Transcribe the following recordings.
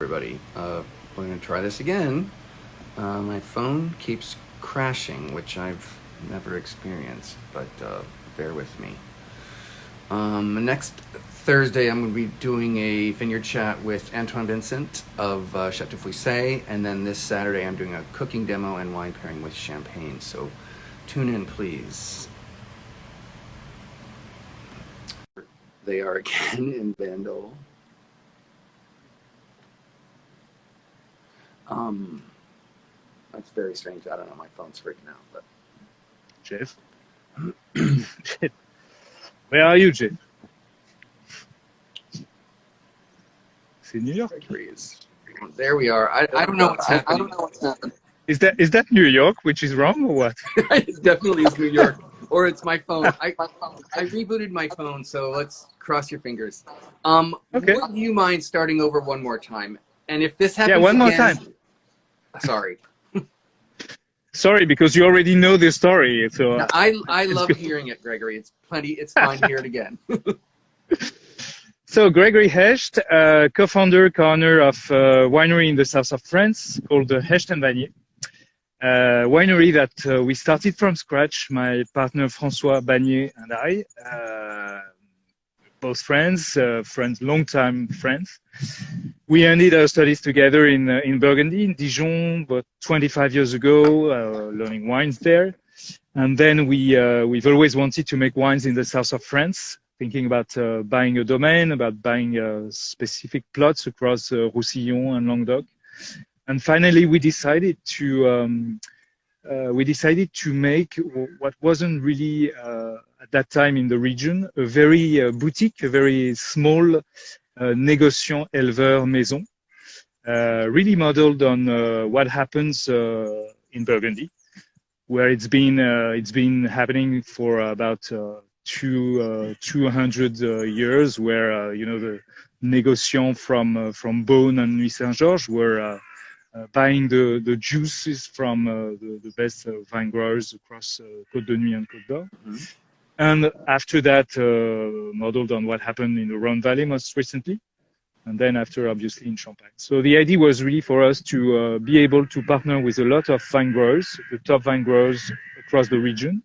Everybody, we're going to try this again. My phone keeps crashing, which I've never experienced, but bear with me. Next Thursday, I'm going to be doing a vineyard chat with Antoine Vincent of Chateau Fouissé, and then this Saturday, I'm doing a cooking demo and wine pairing with champagne. So tune in, please. They are again in Bandol. That's very strange. I don't know. My phone's freaking out, but Jeff. Where are you, Jeff? It's in New York. Gregory is. There we are. I don't know what's happening. I don't know what's happening. Is that New York, which is wrong, or what? It definitely is New York, or it's my phone. I rebooted my phone, so let's cross your fingers. Okay. Would you mind starting over one more time? And if this happens, one more again, time. Sorry. Sorry, because you already know the story. So I love hearing it, Gregory. It's plenty. It's fine to hear it again. So Gregory Hecht, co-founder, co-owner of a winery in the south of France called Hecht and Bannier. Winery that we started from scratch. My partner François Bannier and I, both friends, long-time friends. We ended our studies together in Burgundy, in Dijon, about 25 years ago, learning wines there. And then we've always wanted to make wines in the south of France, thinking about buying a domain, about buying specific plots across Roussillon and Languedoc. And finally, we decided to make what wasn't really at that time in the region a very boutique, a very small négociant éleveur maison, really modeled on what happens in Burgundy, where it's been happening for about 200 years, where the négociants from Beaune and Nuit Saint-Georges were buying the juices from the best vine growers across Côte de Nuit and Côte d'Or. Mm-hmm. And after that, modeled on what happened in the Rhône Valley most recently, and then after, obviously, in Champagne. So the idea was really for us to be able to partner with a lot of vine growers, the top vine growers across the region,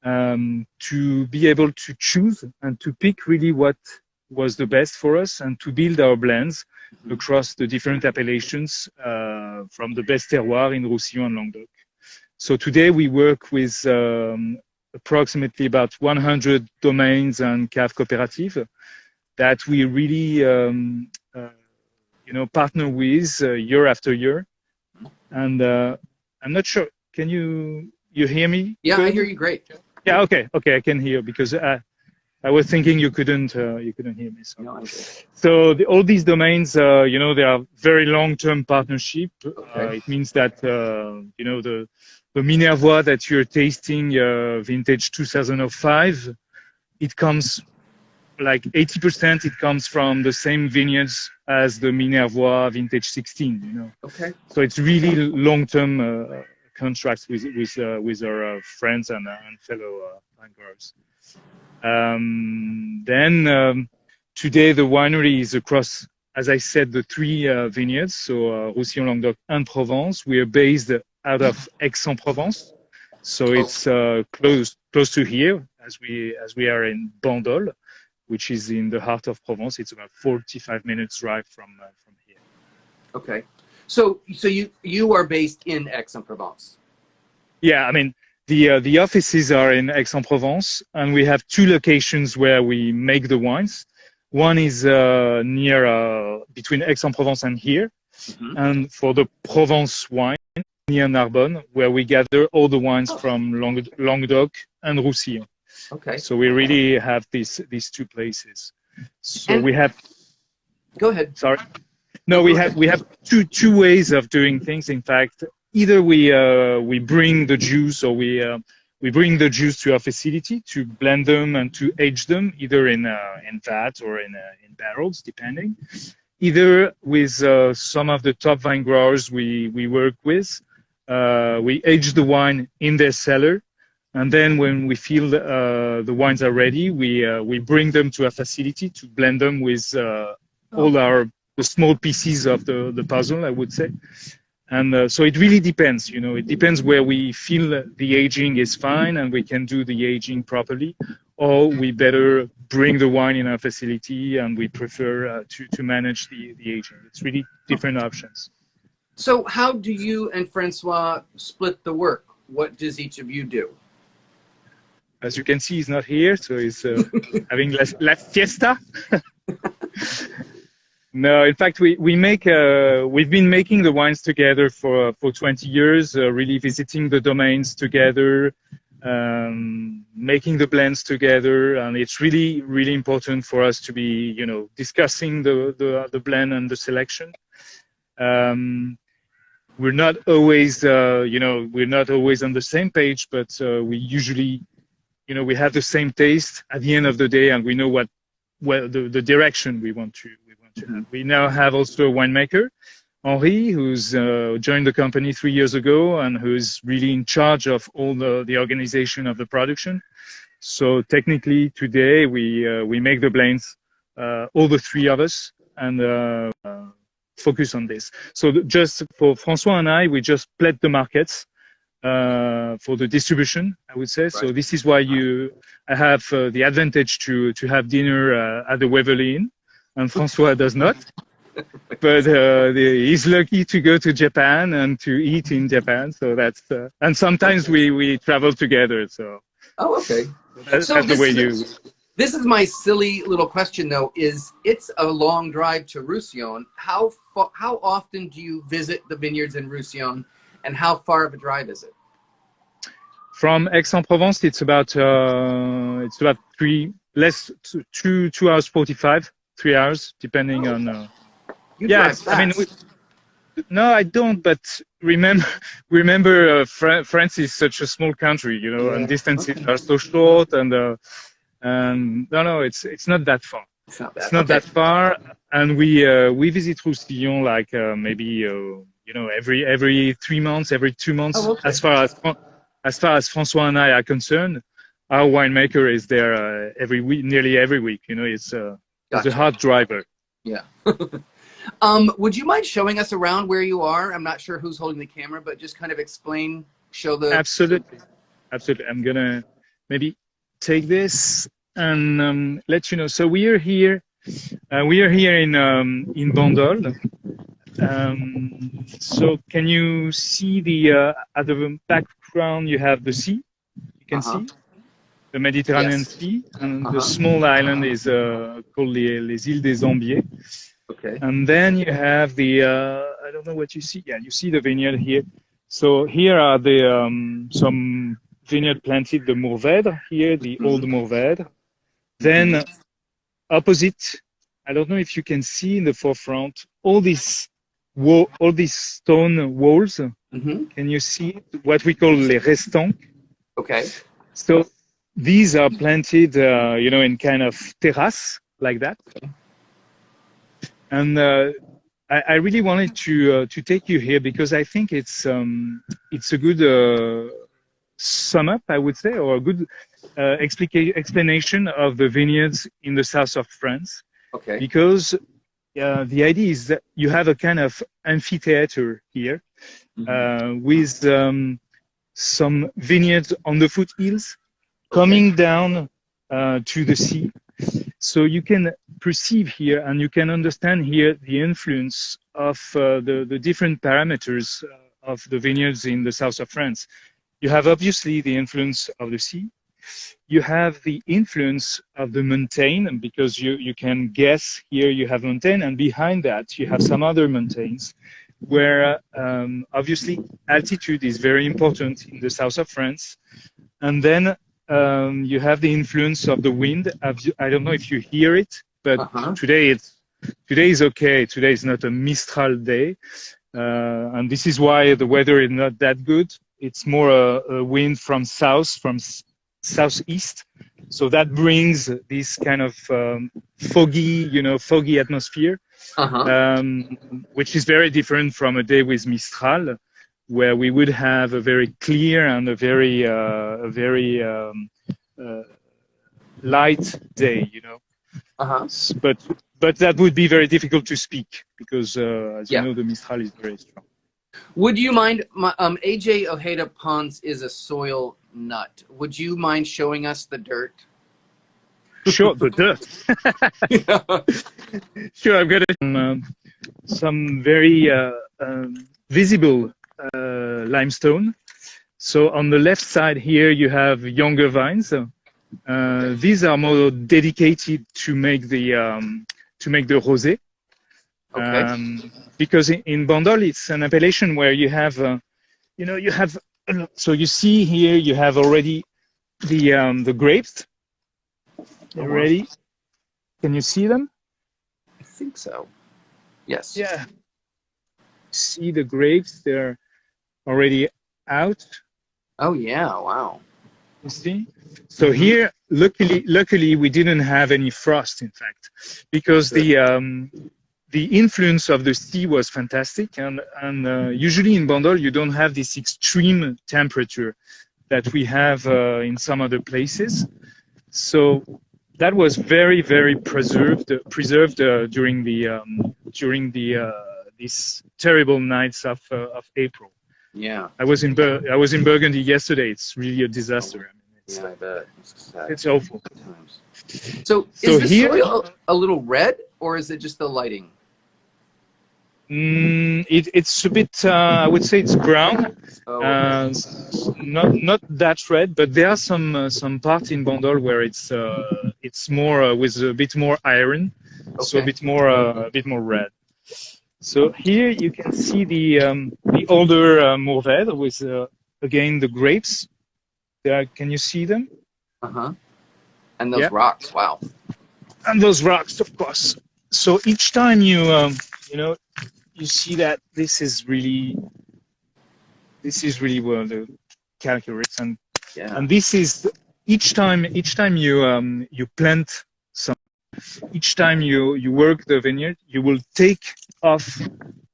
to be able to choose and to pick really what was the best for us and to build our blends across the different appellations from the best terroir in Roussillon and Languedoc. So today we work with approximately about 100 domains and cave cooperatives that we really partner with year after year. And I'm not sure, can you hear me? Yeah, good? I hear you great. Yeah, okay, I can hear, because I was thinking you couldn't hear me. So, no, all these domains, they are very long-term partnership. Okay. It means that the Minervois that you're tasting, vintage 2005, it comes like 80%. It comes from the same vineyards as the Minervois vintage 16. Okay. So it's really long-term contracts with our friends and fellow vine growers. Then today the winery is across, as I said, the three vineyards, so Roussillon, Languedoc, and Provence. We are based out of Aix-en-Provence, so it's close to here, as we are in Bandol, which is in the heart of Provence. It's about 45 minutes drive from here. Okay, so you are based in Aix-en-Provence. Yeah, I mean, the offices are in Aix-en-Provence, and we have two locations where we make the wines. One is near between Aix-en-Provence and here, mm-hmm. and for the Provence wine, near Narbonne, where we gather all the wines from Languedoc and Roussillon. Okay. So we really have these two places. So we have. Go ahead. Sorry. No, we have two ways of doing things. In fact, either we bring the juice, or we bring the juice to our facility to blend them and to age them, either in vat or in barrels, depending. Either with some of the top vine growers we work with, we age the wine in their cellar, and then when we feel the wines are ready, we bring them to a facility to blend them with all our the small pieces of the puzzle, I would say. And so it really depends, you know, it depends where we feel the aging is fine and we can do the aging properly, or we better bring the wine in our facility and we prefer to manage the aging. It's really different options. So how do you and Francois split the work? What does each of you do? As you can see, he's not here, so he's having la fiesta. No, in fact, we've been making the wines together for 20 years, really visiting the domains together, making the blends together, and it's really, really important for us to be, you know, discussing the blend and the selection. We're not always, you know, we're not always on the same page, but we usually, you know, we have the same taste at the end of the day, and we know what the direction we want to have. We now have also a winemaker, Henri, who's joined the company 3 years ago and who's really in charge of all the organization of the production. So technically today we make the blends, all the three of us, and focus on this. So just for Francois and I, we just pledged the markets for the distribution, I would say. Right. So this is why I have the advantage to have dinner at the Waverly Inn, and Francois does not. But he's lucky to go to Japan and to eat in Japan. So that's and sometimes we travel together. So okay. That's the way you. This is my silly little question, though. It's a long drive to Roussillon. How often do you visit the vineyards in Roussillon, and how far of a drive is it? From Aix-en-Provence, it's about 2 hours 45, 3 hours, depending on. I mean, no, I don't. But remember, France is such a small country, you know, and distances are so short, and no, it's not that far. It's not that far, and we visit Roussillon like maybe you know, every 3 months, every 2 months. As far as Francois and I are concerned, our winemaker is there every week, nearly every week. You know, it's a hard driver. Yeah. Would you mind showing us around where you are? I'm not sure who's holding the camera, but just kind of show the. Absolutely. I'm gonna maybe take this and let you know. So we are here. In Bandol. So can you see at the background you have the sea? You can see the Mediterranean Sea, and the small island is called les Îles des Ambiers. Okay. And then you have I don't know what you see. Yeah, you see the vineyard here. So here are some vineyard planted, the Mourvèdre here, the old Mourvèdre. Then opposite, I don't know if you can see in the forefront, all these stone walls. Can you see what we call les restants? Okay. So these are planted, you know, in kind of terrace like that. Okay. And I really wanted to take you here because I think it's a good sum up, I would say, or a good explanation of the vineyards in the south of France. Okay. Because the idea is that you have a kind of amphitheater here with some vineyards on the foothills coming down to the sea. So you can perceive here and you can understand here the influence of the different parameters of the vineyards in the south of France. You have obviously the influence of the sea. You have the influence of the mountain, because you can guess here you have mountain, and behind that you have some other mountains where obviously altitude is very important in the south of France. And then you have the influence of the wind. I don't know if you hear it, but today is okay. Today is not a Mistral day, and this is why the weather is not that good. It's more a wind from southeast, so that brings this kind of foggy atmosphere, which is very different from a day with Mistral, where we would have a very clear and a very light day, you know. But but that would be very difficult to speak because, as you Yeah. know, the Mistral is very strong. Would you mind, AJ Ojeda Ponce is a soil nut. Would you mind showing us the dirt? Sure, the dirt. Yeah. Sure, I've got some very visible limestone. So on the left side here, you have younger vines. These are more dedicated to make the rosé. Okay. Because in Bandol, it's an appellation where you have, so you see here, you have already the grapes. They're ready. Can you see them? I think so. Yes. Yeah. See the grapes, they're already out. Oh yeah, wow. You see? So here, luckily, we didn't have any frost, in fact, because the influence of the sea was fantastic, and usually in Bandol you don't have this extreme temperature that we have in some other places. So that was very, very preserved during these terrible nights of April. Yeah. I was in Burgundy yesterday. It's really a disaster. I mean, Yeah, I bet. it's awful. So So is the here- soil a little red, or is it just the lighting? It's a bit. I would say it's brown. Oh, okay. Not that red, but there are some parts in Bandol where it's more with a bit more iron, so a Okay. bit more red. So here you can see the older Mourvèdre with again the grapes. There, can you see them? Uh-huh. And those Yeah. rocks, wow. And those rocks, of course. So each time you you see that this is really well the calcareous, and Yeah. and this is each time you plant some, each time you work the vineyard, you will take off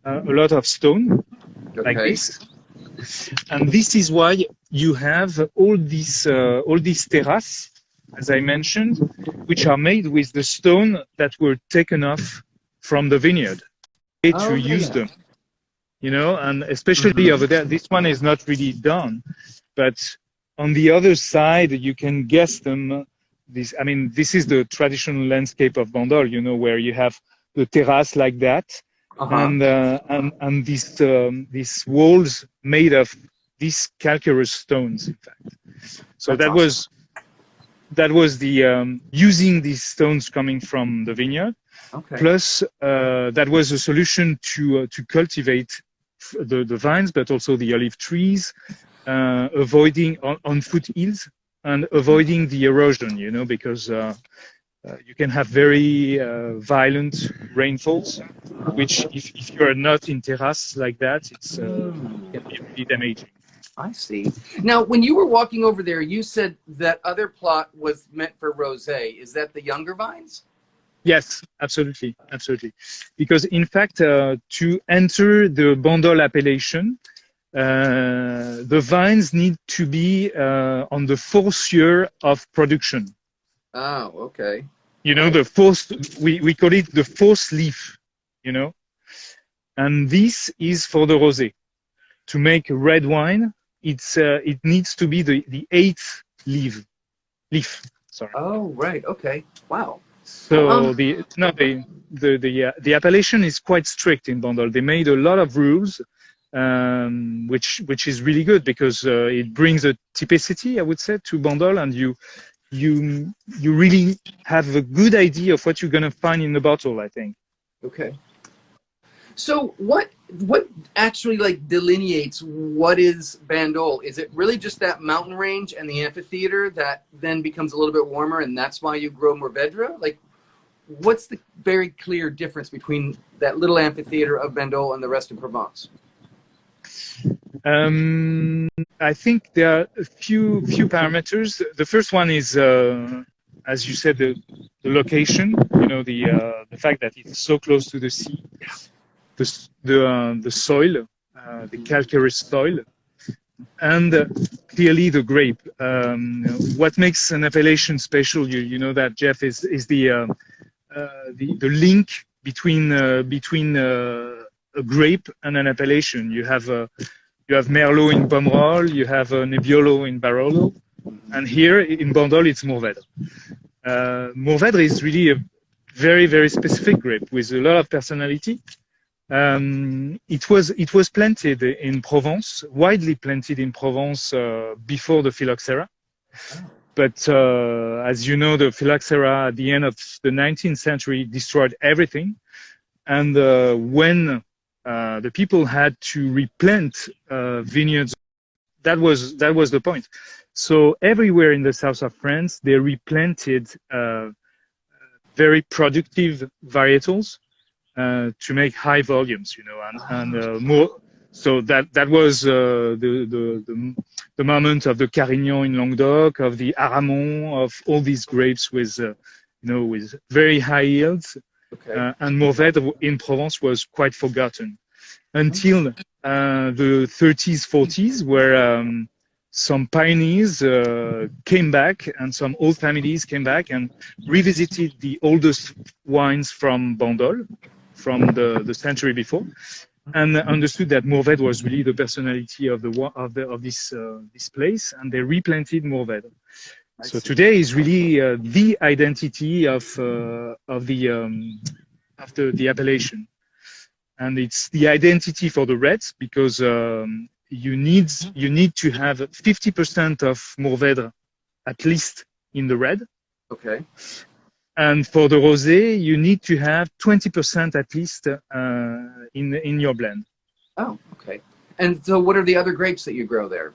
a lot of stone like Okay. this, and this is why you have all these terraces, as I mentioned, which are made with the stone that were taken off from the vineyard to use them. And especially over there, this one is not really done, but on the other side, you can guess them. This is the traditional landscape of Bandol, where you have the terrace like that, and these walls made of these calcareous stones, in fact. So That's that was the using these stones coming from the vineyard. Okay. Plus, that was a solution to cultivate the vines, but also the olive trees, avoiding on foothills and avoiding the erosion, because you can have very violent rainfalls, which if you are not in terrace like that, it's can be really damaging. I see. Now, when you were walking over there, you said that other plot was meant for rosé. Is that the younger vines? Yes, absolutely. Because in fact, to enter the Bandol appellation, the vines need to be on the fourth year of production. Oh, okay. The fourth, we call it the fourth leaf, and this is for the rosé. To make red wine, it needs to be the eighth leaf. Sorry. Oh, right. Okay. Wow. So the appellation is quite strict in Bandol. They made a lot of rules, which is really good because it brings a typicity, I would say, to Bandol, and you really have a good idea of what you're going to find in the bottle, I think. Okay. So what actually delineates what is Bandol? Is it really just that mountain range and the amphitheater that then becomes a little bit warmer, and that's why you grow Mourvèdre? What's the very clear difference between that little amphitheater of Bandol and the rest of Provence? I think there are a few parameters. The first one is, as you said, the location. The fact that it's so close to the sea. The soil, the calcareous soil, and clearly the grape. What makes an appellation special, you know that, Jeff, is the the link between a grape and an appellation. You have Merlot in Pomerol, you have Nebbiolo in Barolo, and here in Bandol it's Mourvèdre. Mourvèdre is really a very, very specific grape with a lot of personality. It was planted in Provence, widely planted in Provence before the phylloxera. But as you know, the phylloxera at the end of the 19th century destroyed everything. And when the people had to replant vineyards, that was the point. So everywhere in the south of France, they replanted very productive varietals to make high volumes, you know, and more. So that was the moment of the Carignan in Languedoc, of the Aramon, of all these grapes with, you know, with very high yields. Okay. And Mourvèdre in Provence was quite forgotten until the 30s, 40s, where some pioneers came back and some old families came back and revisited the oldest wines from Bandol, from the century before, and understood that Mourvèdre was really the personality of this place, and they replanted Mourvèdre. So today is really the identity of the appellation, and it's the identity for the reds because you need to have 50% of Mourvèdre at least in the red. Okay. And for the rosé, you need to have 20% at least in your blend. Oh, okay. And so what are the other grapes that you grow there?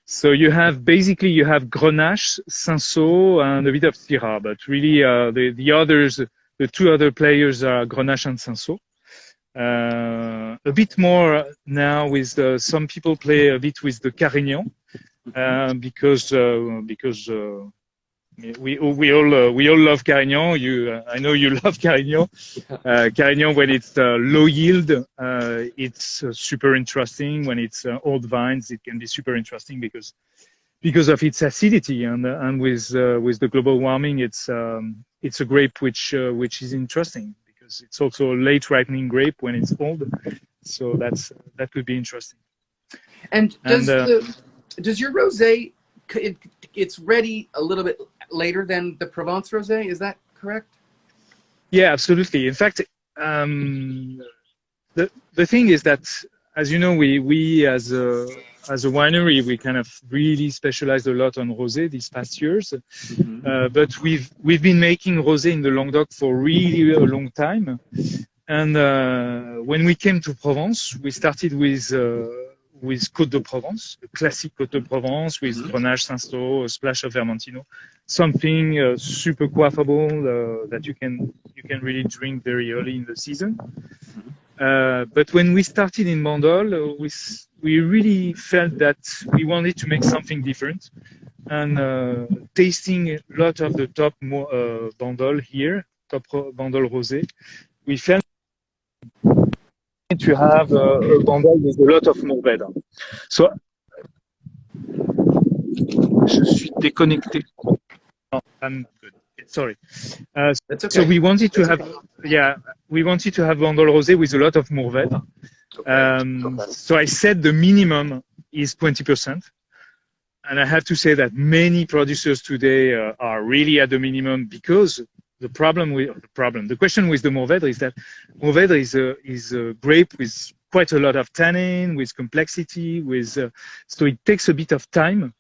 So you have Grenache, Cinsault, and a bit of Syrah, but really the others, the two other players are Grenache and Cinsault. A bit more now with some people play a bit with the Carignan because we all love Carignan. I know you love Carignan. Carignan, when it's low yield, it's super interesting. When it's old vines, it can be super interesting because of its acidity. And with the global warming, it's a grape which is interesting because it's also a late ripening grape when it's old. So that would be interesting. And does your rosé, it's ready a little bit later than the Provence rosé? Is that correct? Yeah, absolutely. In fact, the thing is that, as you know, we as a winery, we kind of really specialized a lot on rosé these past years. Mm-hmm. But we've been making rosé in the Languedoc for really a long time. And when we came to Provence, we started with Côte de Provence, a classic Côte de Provence with Grenache, Cinsault, a splash of Vermentino, something super quaffable that you can really drink very early in the season. But when we started in Bandol, we really felt that we wanted to make something different, and tasting a lot of the top Bandol here, top Bandol rosé, we felt to have a Bandol with a lot of Mourvèdre. So, je suis déconnecté. Oh, I'm good. Sorry. That's okay. So we wanted to have Bandol rosé with a lot of Mourvèdre. Okay. So I said the minimum is 20%. And I have to say that many producers today are really at the minimum because the question with the Mourvèdre is that Mourvèdre is a grape with quite a lot of tannin, with complexity, so it takes a bit of time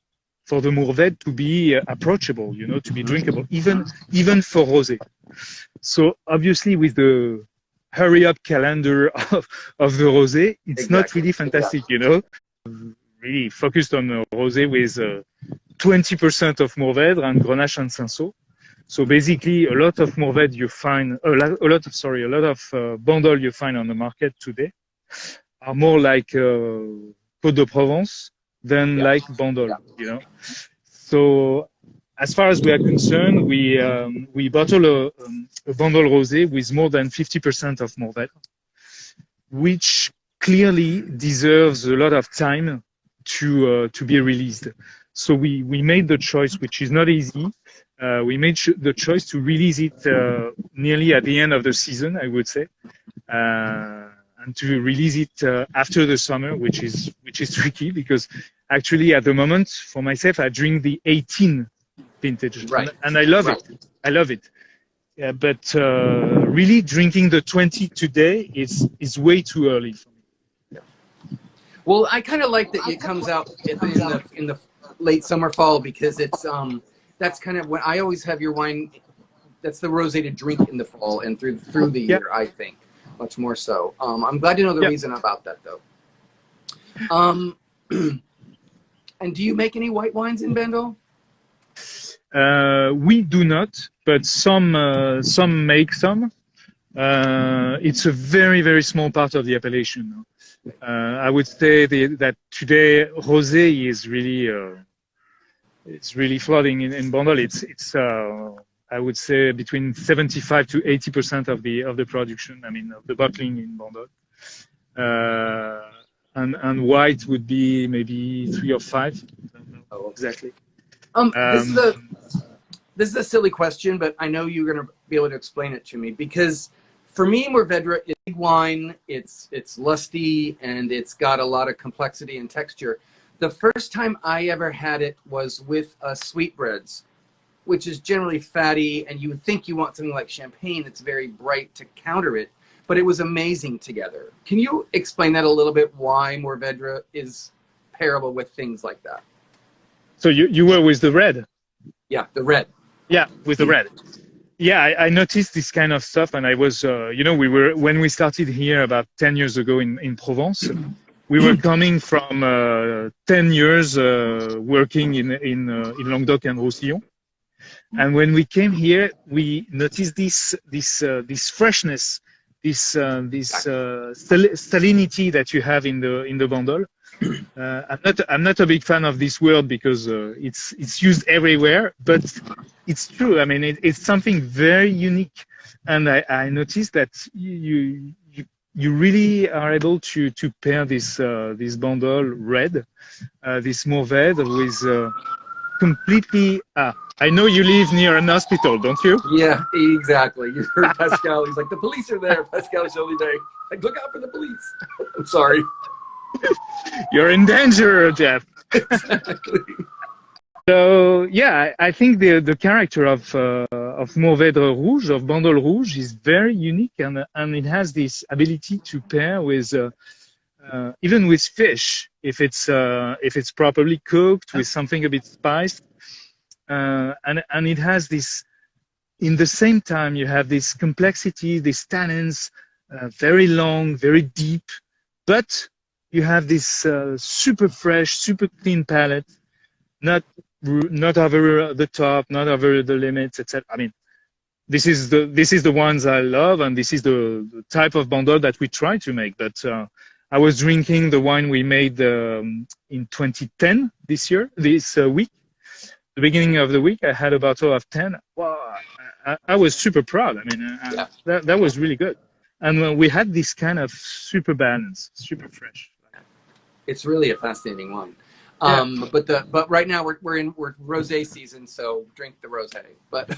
for the Mourvèdre to be approachable, you know, to be drinkable, even for rosé. So obviously with the hurry up calendar of the rosé, it's not really fantastic, you know. Really focused on rosé with 20% of Mourvèdre and Grenache and Cinsault. So basically, a lot of Mourvèdre you find, a lot of Bandol you find on the market today are more like Côte de Provence than like Bandol, you know. So as far as we are concerned, we bottle a Bandol rosé with more than 50% of Mourvèdre, which clearly deserves a lot of time to be released. So we made the choice, which is not easy, we made the choice to release it nearly at the end of the season, I would say, and to release it after the summer, which is tricky because actually at the moment for myself I drink the 18 vintage, Right. and I love it. I love it. Yeah, but really drinking the 20 today is way too early for me. Well, I kind of like that it comes out in the late summer fall because it's that's kind of when I always have your wine. That's the rosé to drink in the fall and through the year. I think much more so. I'm glad to know the reason about that though. And do you make any white wines in Bandol? We do not, but some make some. It's a very, very small part of the appellation. I would say that today rosé is really it's really flooding in Bandol. It's I would say between 75 to 80% of the production. I mean, of the bottling in Bandol. And white would be maybe 3 or 5. I don't know exactly. This is a silly question, but I know you're going to be able to explain it to me because for me, Mourvedre is big wine. It's lusty and it's got a lot of complexity and texture. The first time I ever had it was with sweetbreads, which is generally fatty, and you would think you want something like champagne that's very bright to counter it, but it was amazing together. Can you explain that a little bit? Why Mourvedre is pairable with things like that? So you were with the red? Yeah, the red. Yeah, with the red. Yeah, I noticed this kind of stuff, and I was, when we started here about 10 years ago in Provence, we were coming from 10 years working in Languedoc and Roussillon, and when we came here, we noticed this freshness, this salinity that you have in the Bandol. I'm not a big fan of this word because it's used everywhere, but it's true. I mean, it's something very unique, and I noticed that you really are able to pair this Bandol red, this Mourvedre with completely. I know you live near an hospital, don't you? Yeah, exactly. You heard Pascal. He's like, the police are there. Pascal Jolivet. Like, look out for the police. I'm sorry. You're in danger, Jeff. Exactly. So yeah, I think the character of Mourvedre Rouge, of Bandol Rouge, is very unique, and it has this ability to pair with even with fish if it's properly cooked with something a bit spiced, and it has this. In the same time, you have this complexity, these tannins, very long, very deep, but you have this super fresh, super clean palate, not over the top, not over the limits, etc. I mean, this is the ones I love, and this is the type of Bandol that we try to make. But I was drinking the wine we made in 2010 this week. The beginning of the week, I had a bottle of 10. Wow, I was super proud. I mean, that was really good. And we had this kind of super balance, super fresh. It's really a fascinating wine. But right now we're rosé season, so drink the rosé. But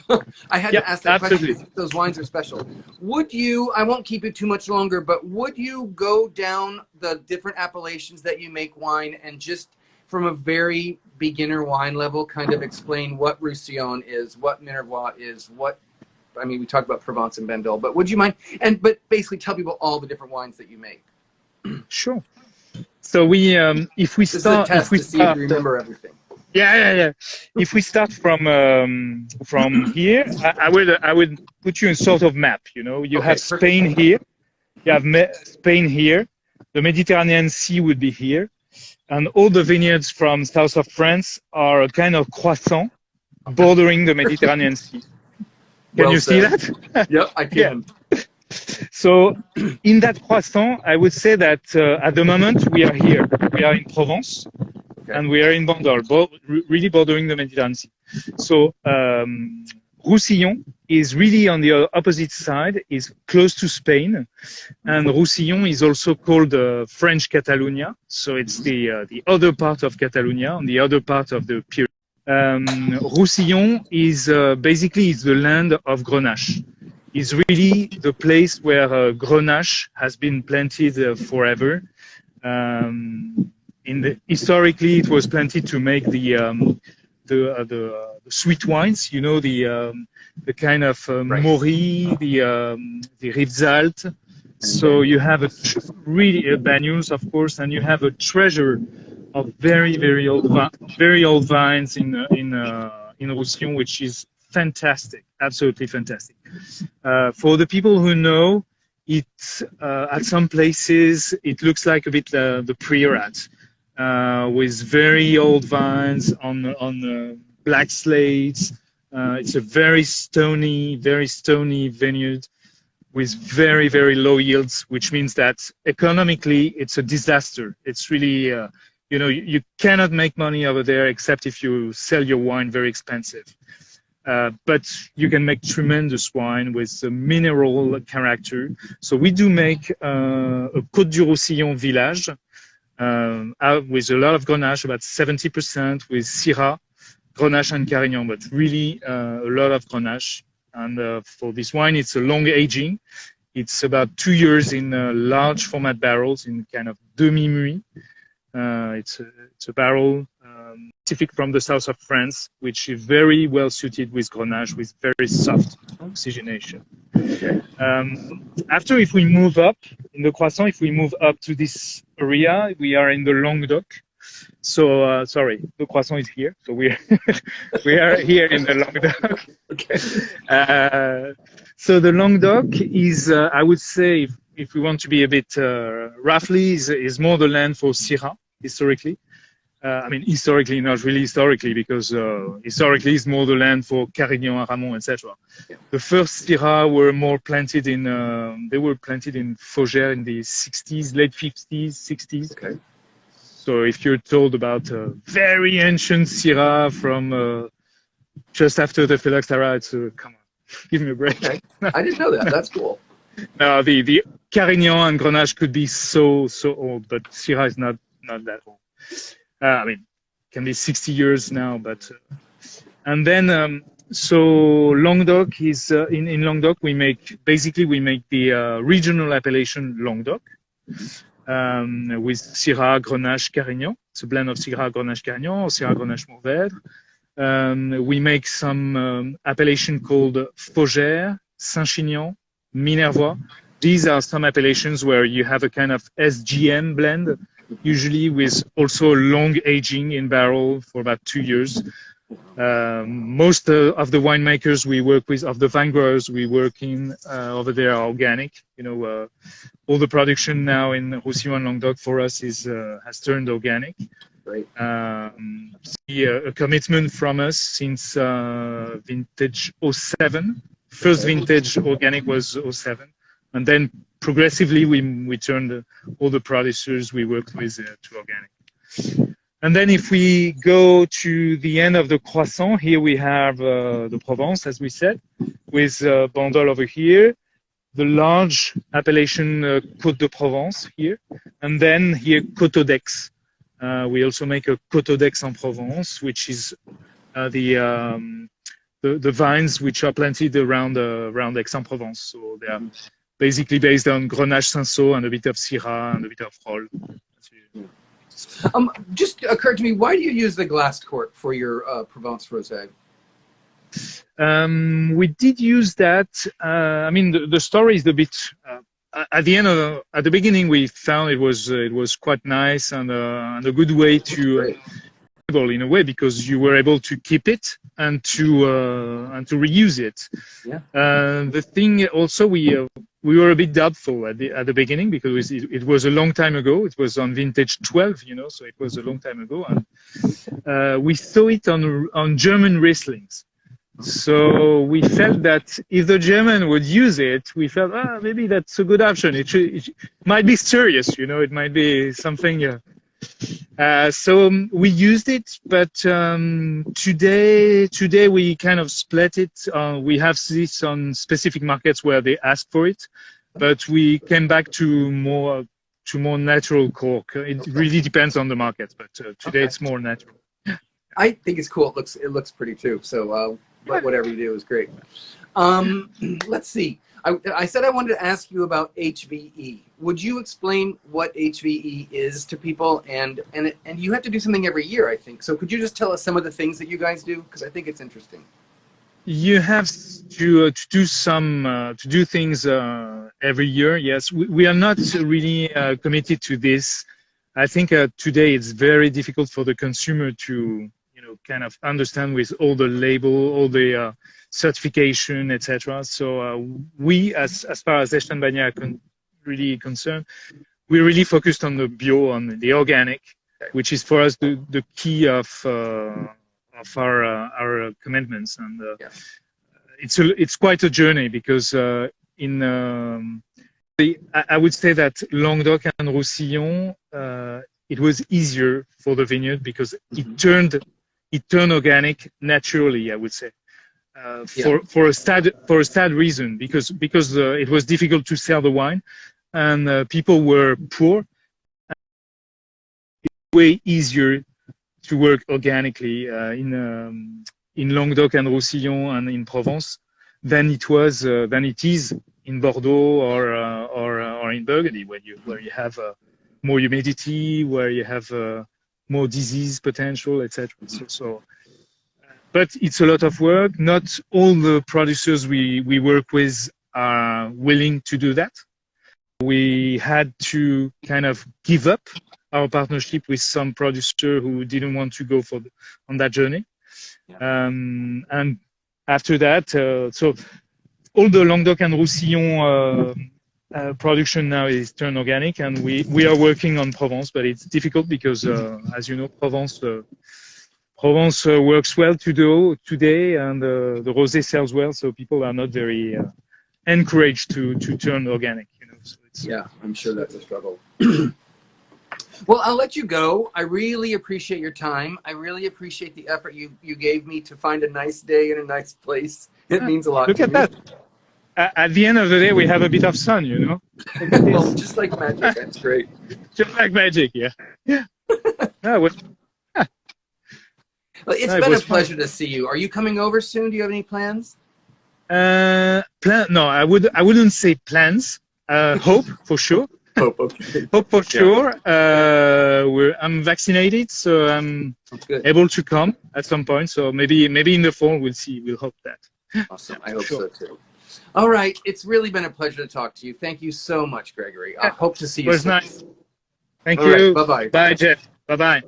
I had to ask that question. Those wines are special. Would you? I won't keep it too much longer. But would you go down the different appellations that you make wine and just from a very beginner wine level, kind of explain what Roussillon is, what Minervois is, what? I mean, we talked about Provence and Bandol, but would you mind? But basically, tell people all the different wines that you make. Sure. So we, if we start, see if you remember everything. Yeah. If we start from here, I would put you in sort of map. You have Spain here, you have Spain here, the Mediterranean Sea would be here, and all the vineyards from south of France are a kind of croissant bordering the Mediterranean Sea. Can you see that? Yep, I can. Yeah. So in that croissant, I would say that at the moment we are here. We are in Provence, and we are in Bandol, really bordering the Mediterranean Sea. So Roussillon is really on the opposite side, is close to Spain, and Roussillon is also called French Catalonia. So it's the other part of Catalonia, on the other part of the Pyrenees. Roussillon is basically is the land of Grenache. It's really the place where Grenache has been planted forever. Historically, it was planted to make the sweet wines. You know, the kind of Maury, the Rivesaltes. So you have really Banniers, of course, and you have a treasure of very old vines in Roussillon, which is fantastic, absolutely fantastic. For the people who know, it at some places it looks like a bit the Priorat, with very old vines on black slates. It's a very stony vineyard with very low yields, which means that economically it's a disaster. It's really you cannot make money over there except if you sell your wine very expensive. But you can make tremendous wine with a mineral character. So we do make a Côte du Roussillon village with a lot of Grenache, about 70% with Syrah, Grenache and Carignan, but really a lot of Grenache. And for this wine, it's a long aging. It's about 2 years in large format barrels in kind of demi-muit. It's a barrel specific from the south of France, which is very well suited with Grenache, with very soft oxygenation. After, if we move up in the Croissant, if we move up to this area, we are in the Languedoc. So sorry, the Croissant is here. So we are here in the Languedoc. So the Languedoc is, I would say, if we want to be a bit roughly, is more the land for Syrah historically. I mean, historically, not really historically, because historically it's more the land for Carignan, Ramon, etc. Yeah. The first Syrah were more planted in, they were planted in Faugère in the 60s, late 50s, 60s. Okay. So if you're told about a very ancient Syrah from just after the phylloxera, it's come on, give me a break. Okay. I didn't know that. That's cool. No, the Carignan and Grenache could be so old, but Syrah is not that old. I mean, can be 60 years now, but and then so Languedoc is in Languedoc we make the regional appellation Languedoc with Syrah, Grenache, Carignan. It's a blend of Syrah, Grenache, Carignan, or Syrah, Grenache, Mourvèdre. We make some appellation called Faugère, Saint-Chinian, Minervois. These are some appellations where you have a kind of SGM blend, usually with also long aging in barrel for about 2 years. Most of the winemakers we work with, of the vine growers we work in over there are organic. You know, all the production now in Roussillon and Languedoc for us is has turned organic. Right. A commitment from us since vintage 07. First vintage organic was 07. And then progressively we turned all the producers we worked with to organic. And then if we go to the end of the Croissant, here we have the Provence, as we said, with Bandol over here, the large appellation Côte de Provence here, and then here Coteaux d'Aix. We also make a Coteaux d'Aix en Provence, which is the vines which are planted around Aix-en-Provence. So they are basically based on Grenache Cinsault and a bit of Syrah and a bit of Rolle. Just occurred to me, why do you use the glass cork for your Provence Rosé? We did use that. I mean, the story is a bit. At the beginning, we found it was quite nice and a good way to. In a way, because you were able to keep it and to reuse it. Yeah. The thing also we were a bit doubtful at the beginning because it was a long time ago. It was on vintage 12, you know, so it was a long time ago, and we saw it on German Rieslings. So we felt that if the German would use it, we felt maybe that's a good option. It might be serious, you know, it might be something. So we used it, but today we kind of split it. We have this on specific markets where they ask for it, but we came back to more natural cork. It really depends on the market, but today it's more natural. I think it's cool. It looks pretty too. So, but whatever you do is great. Let's see. I said I wanted to ask you about HVE. Would you explain what HVE is to people? And you have to do something every year, I think. So could you just tell us some of the things that you guys do? Because I think it's interesting. You have to do things every year. Yes, we are not really committed to this. I think today it's very difficult for the consumer to kind of understand with all the label, all the certification, etc. So we, as far as Hecht and Bannier are really concerned, we really focused on the bio, on the organic, which is for us the key of our commitments. And it's quite a journey because I would say that Languedoc and Roussillon, it was easier for the vineyard because it turned organic naturally, I would say, for a sad reason, because it was difficult to sell the wine and people were poor. It's way easier to work organically in Languedoc and Roussillon and in Provence than it is in Bordeaux or in Burgundy, where you have more humidity, where you have more disease potential, etc. But it's a lot of work. Not all the producers we work with are willing to do that. We had to kind of give up our partnership with some producer who didn't want to go on that journey. And after that, so all the Languedoc and Roussillon production now is turned organic, and we are working on Provence, but it's difficult because, as you know, Provence works well today, and the rosé sells well, so people are not very encouraged to turn organic. So I'm sure that's a struggle. Well, I'll let you go. I really appreciate your time. I really appreciate the effort you gave me to find a nice day in a nice place. It means a lot. Look at that. At the end of the day, we have a bit of sun, Well, just like magic. That's great. Just like magic, yeah. Well, it's been a pleasure to see you. Are you coming over soon? Do you have any plans? No, I wouldn't say plans. Hope for sure. Hope, okay. Hope for sure. I'm vaccinated, so I'm able to come at some point. So maybe in the fall we'll see. We'll hope that. Awesome. I hope so too. All right. It's really been a pleasure to talk to you. Thank you so much, Gregory. I hope to see you soon. It was nice. Thank you. Right, bye-bye. Bye, Jeff. Bye-bye.